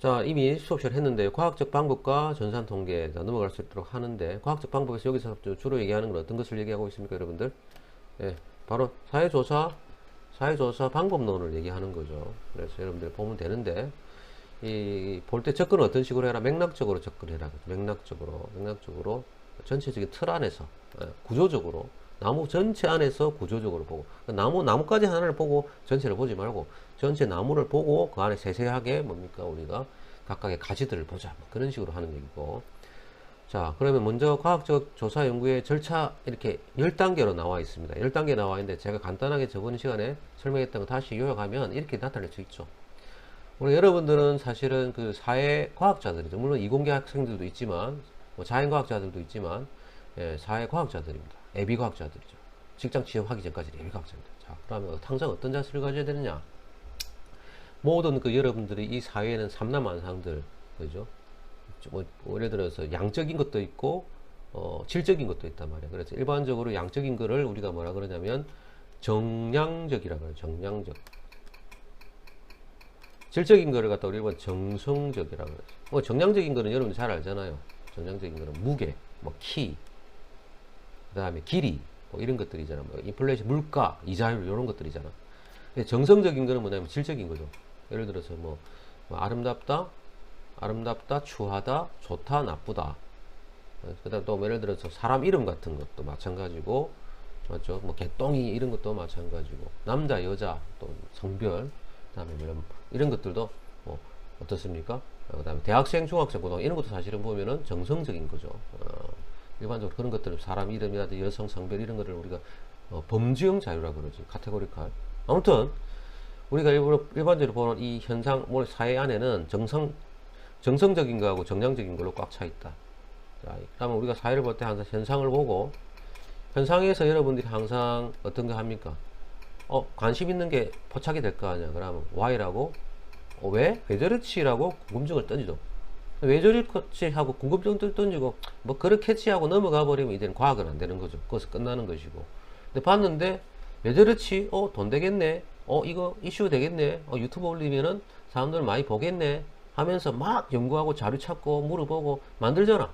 자, 이미 수업 시작을 했는데 과학적 방법과 전산 통계 자, 넘어갈 수 있도록 하는데 과학적 방법에서 여기서 주로 얘기하는 건 어떤 것을 얘기하고 있습니까, 여러분들? 예, 바로 사회조사 방법론을 얘기하는 거죠. 그래서 여러분들 보면 되는데 이 볼 때 접근을 어떤 식으로 해라? 맥락적으로 접근해라. 맥락적으로 전체적인 틀 안에서 구조적으로 나무 전체 안에서 구조적으로 보고 나무까지 하나를 보고 전체를 보지 말고 전체 나무를 보고 그 안에 세세하게 뭡니까 우리가 각각의 가지들을 보자 뭐 그런 식으로 하는 얘기고. 자, 그러면 먼저 과학적 조사 연구의 절차 이렇게 10단계로 나와 있습니다. 10단계 나와 있는데 제가 간단하게 저번 시간에 설명했던 거 다시 요약하면 이렇게 나타낼 수 있죠. 우리 여러분들은 사실은 그 사회 과학자들이죠. 물론 이공계 학생들도 있지만 뭐 자연 과학자들도 있지만 사회 과학자들입니다. 예비 과학자들이죠. 직장 취업하기 전까지 예비 과학자입니다. 자, 그러면 항상 어떤 자세를 가져야 되느냐? 모든 그 여러분들이 이 사회에는 삼라만상들, 그죠? 뭐 예를 들어서 양적인 것도 있고 질적인 것도 있단 말이에요. 그래서 일반적으로 양적인 거를 우리가 뭐라 그러냐면 정량적이라고 해요. 정량적. 질적인 거를 갖다 우리 일반 정성적이라고 그러죠. 뭐 정량적인 거는 여러분 잘 알잖아요. 정량적인 거는 무게, 뭐 키, 그 다음에 길이, 뭐 이런 것들이잖아. 뭐 인플레이션, 물가, 이자율 이런 것들이잖아. 정성적인 거는 뭐냐면 질적인 거죠. 예를 들어서 뭐 아름답다, 추하다, 좋다, 나쁘다. 그 다음 또 예를 들어서 사람 이름 같은 것도 마찬가지고, 맞죠? 뭐 개똥이 이런 것도 마찬가지고, 남자, 여자, 또 성별, 그 다음에 이런 것들도 뭐 어떻습니까? 그 다음에 대학생, 중학생, 고등학생 이런 것도 사실은 보면은 정성적인 거죠. 일반적으로 그런 것들은 사람 이름이라든지 여성 성별 이런 거를 우리가 범주형 자료라고 그러지. 카테고리칼. 아무튼 우리가 일반적으로 보는 이 현상, 사회 안에는 정성적인 거하고 정량적인 걸로 꽉 차 있다. 자, 그러면 우리가 사회를 볼 때 항상 현상을 보고 현상에서 여러분들이 항상 어떤 거 합니까? 관심 있는 게 포착이 될 거 아니야. 그러면 Y라고 왜? 왜 저렇지라고 궁금증을 던지죠. 왜 저렇지 하고 궁금증을 던지고 뭐 그렇겠지 하고 넘어가 버리면 이제는 과학은 안 되는 거죠. 거기서 끝나는 것이고. 근데 봤는데 왜 저렇지? 돈 되겠네. 이거 이슈 되겠네. 유튜브 올리면은 사람들 많이 보겠네. 하면서 막 연구하고 자료 찾고 물어보고 만들잖아.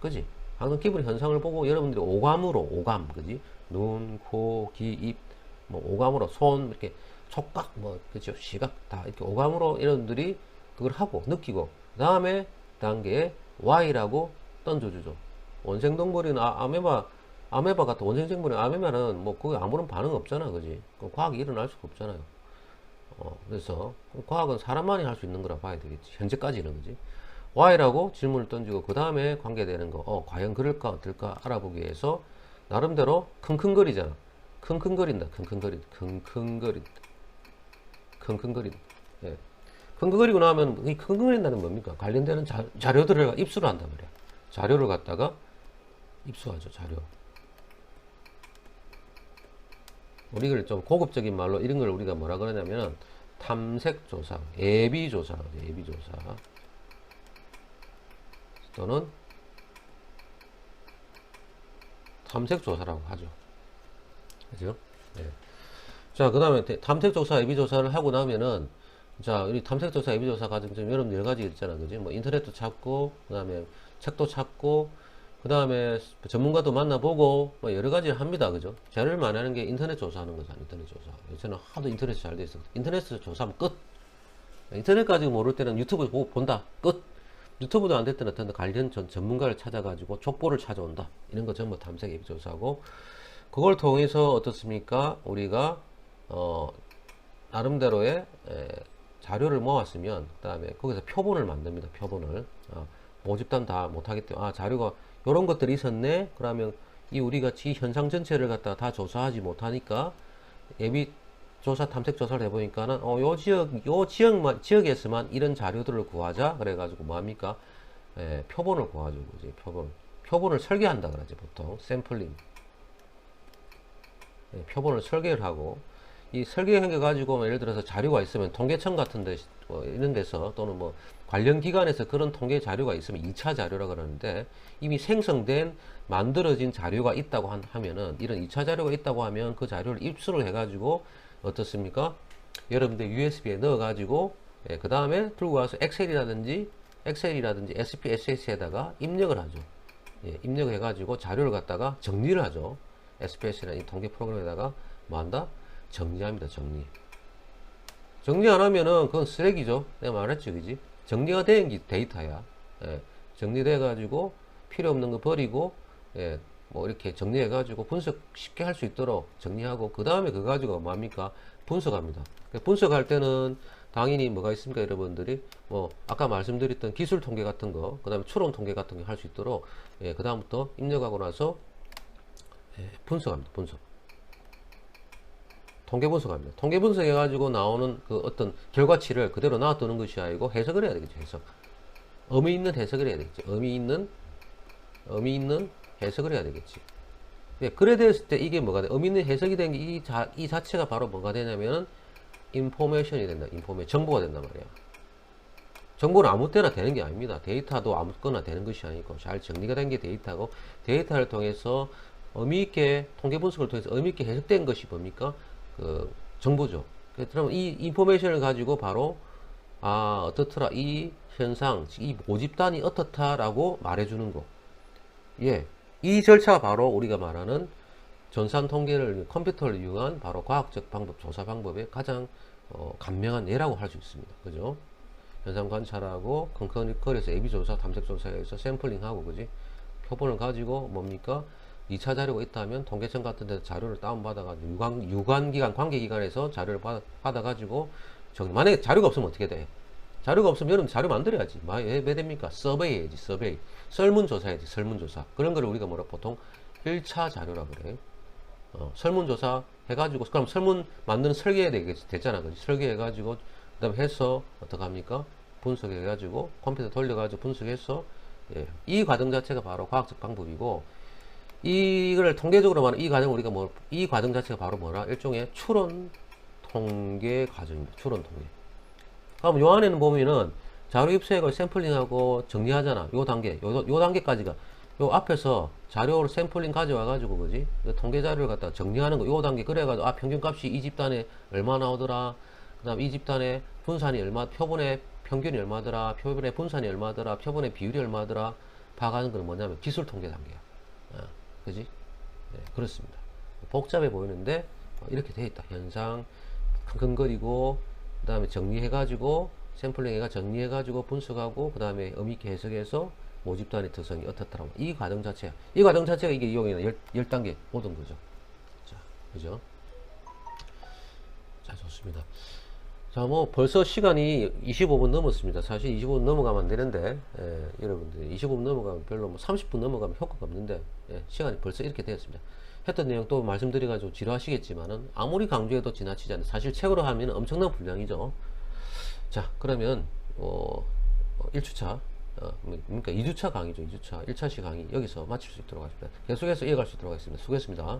그지? 항상 기본 현상을 보고 여러분들이 오감, 그지? 눈, 코, 귀, 입, 뭐 오감으로 손 이렇게 촉각, 뭐 그죠? 시각 다 이렇게 오감으로 여러분들이 그걸 하고 느끼고 그 다음에 단계에 Y라고 던져주죠. 원생동물이나 아메바 같은 원생생물의 아메바는 뭐 거기 아무런 반응 없잖아, 그지? 그럼 과학이 일어날 수가 없잖아요. 그래서 과학은 사람만이 할 수 있는 거라 봐야 되겠지. 현재까지는, 그지? Y라고 질문을 던지고 그 다음에 관계되는 거, 과연 그럴까 어떨까 알아보기 위해서 나름대로 킁킁거리잖아. 킁킁거린다. 예. 킁킁거리고 나면 이 킁킁거린다는 뭡니까? 관련되는 자료들을 입수를 한단 말이야. 자료를 갖다가 입수하죠. 자료. 우리가 좀 고급적인 말로 이런 걸 우리가 뭐라 그러냐면 탐색조사, 예비조사 또는 탐색조사라고 하죠. 그죠? 네. 자, 그 다음에 탐색조사, 예비조사를 하고 나면은 자, 우리 탐색조사, 예비조사 과정 좀 여러 가지 있잖아. 그지? 뭐 인터넷도 찾고, 그 다음에 책도 찾고, 그 다음에 전문가도 만나보고 뭐 여러 가지를 합니다. 그죠? 제일 많이 하는 게 인터넷 조사하는 거잖아. 인터넷 조사. 요새는 하도 인터넷이 잘 돼 있어. 인터넷에서 조사하면 끝. 인터넷 가지고 모를 때는 유튜브 보고 본다. 끝. 유튜브도 안 될 때는 어떤 관련 전문가를 찾아가지고 족보를 찾아온다. 이런 거 전부 탐색 예비 조사고, 그걸 통해서 어떻습니까? 우리가 나름대로의 자료를 모았으면 그 다음에 거기서 표본을 만듭니다. 표본을 모집단 다 못하기 때문에 자료가 이런 것들이 있었네. 그러면 이 우리가 이 현상 전체를 갖다 다 조사하지 못하니까 예비 조사 탐색 조사를 해보니까는 요 지역에서만 이런 자료들을 구하자. 그래가지고 뭐합니까? 표본을 구하죠. 이제 표본을 설계한다 그러지 보통 샘플링. 표본을 설계를 하고 이 설계한 게 가지고 예를 들어서 자료가 있으면 통계청 같은 데 이런 데서 또는 뭐 관련 기관에서 그런 통계 자료가 있으면 2차 자료라 그러는데 이미 생성된 만들어진 자료가 있다고 하면은 이런 2차 자료가 있다고 하면 그 자료를 입수를 해 가지고 어떻습니까? 여러분들 USB에 넣어 가지고 예, 그 다음에 들고 와서 엑셀이라든지 SPSS에다가 입력을 하죠. 예, 입력을 해가지고 자료를 갖다가 정리를 하죠. SPS라는 이 통계 프로그램에다가 뭐 한다? 정리합니다. 정리. 정리 안 하면은 그건 쓰레기죠. 내가 말했죠. 그지? 정리가 된 게 데이터야. 예, 정리돼가지고 필요 없는 거 버리고, 예, 뭐 이렇게 정리해가지고 분석 쉽게 할 수 있도록 정리하고, 그 다음에 그거 가지고 뭡니까? 분석합니다. 분석할 때는 당연히 뭐가 있습니까? 여러분들이 뭐 아까 말씀드렸던 기술 통계 같은 거, 그 다음에 추론 통계 같은 거 할 수 있도록, 예, 그 다음부터 입력하고 나서, 예, 분석합니다. 분석. 통계 분석합니다. 통계 분석해가지고 나오는 그 어떤 결과치를 그대로 놔두는 것이 아니고 해석을 해야 되겠죠. 해석. 의미 있는 해석을 해야 되겠지. 의미 있는 해석을 해야 되겠지. 네, 그래 됐을 때 이게 뭐가 돼? 의미 있는 해석이 된 게 이 자체가 바로 뭐가 되냐면은 인포메이션이 된다. 정보가 된단 말이야. 정보는 아무 때나 되는 게 아닙니다. 데이터도 아무거나 되는 것이 아니고 잘 정리가 된 게 데이터고, 데이터를 통해서 의미 있게 통계 분석을 통해서 의미 있게 해석된 것이 뭡니까? 그 정보죠. 그러면 이 인포메이션을 가지고 바로 어떻더라, 이 현상, 이 모집단이 어떻다라고 말해주는 거. 예, 이 절차가 바로 우리가 말하는 전산 통계를 컴퓨터를 이용한 바로 과학적 방법, 조사 방법의 가장 간명한 예라고 할 수 있습니다. 그죠? 현상 관찰하고 컨커리에서 AB 조사, 탐색 조사에서 샘플링하고, 그지? 표본을 가지고 뭡니까? 2차 자료가 있다면 통계청 같은 데서 자료를 다운받아가지고 유관기관, 관계기관에서 자료를 받아가지고 만약에 자료가 없으면 어떻게 돼? 자료가 없으면 여러분 자료 만들어야지. 왜 됩니까? 서베이 해야지. 서베이. 설문조사 해야지. 설문조사. 그런 거를 우리가 뭐라 보통 1차 자료라 그래. 설문조사 해가지고, 그럼 설문 만드는 설계해야 됐잖아. 그지? 설계해가지고, 그 다음에 해서, 어떡합니까? 분석해가지고, 컴퓨터 돌려가지고 분석해서, 예. 이 과정 자체가 바로 과학적 방법이고, 이거를 통계적으로 말하면 이 과정 우리가 이 과정 자체가 바로 뭐라? 일종의 추론 통계 과정입니다. 추론 통계. 그럼 요 안에는 보면은 자료 입수하고 샘플링하고 정리하잖아. 요 단계까지가 요 앞에서 자료를 샘플링 가져와 가지고, 그지? 통계 자료를 갖다 정리하는 거, 요 단계. 그래가지고 평균값이 이 집단에 얼마 나오더라. 그 다음 이 집단에 분산이 표본의 평균이 얼마더라. 표본의 분산이 얼마더라. 표본의 비율이 얼마더라. 파악하는 건 뭐냐면 기술 통계 단계야. 그지? 네, 그렇습니다. 복잡해 보이는데 이렇게 돼 있다. 현상 근거리고, 그 다음에 정리해가지고 샘플링해가 정리해가지고 분석하고, 그 다음에 의미있게 해석해서 모집단의 특성이 어떻더라고. 이 과정 자체가 이게 이용에는 10단계 모든 거죠. 자, 그죠? 자, 좋습니다. 자, 뭐 벌써 시간이 25분 넘었습니다. 사실 25분 넘어가면 안 되는데, 여러분들 25분 넘어가면 별로 30분 넘어가면 효과가 없는데, 시간이 벌써 이렇게 되었습니다. 했던 내용 또 말씀드려가지고 지루하시겠지만은 아무리 강조해도 지나치지 않는, 사실 책으로 하면 엄청난 분량이죠. 자, 그러면 1주차 그러니까 2주차 강의죠. 2주차 1차시 강의 여기서 마칠 수 있도록 하겠습니다. 계속해서 이어갈 수 있도록 하겠습니다. 수고했습니다.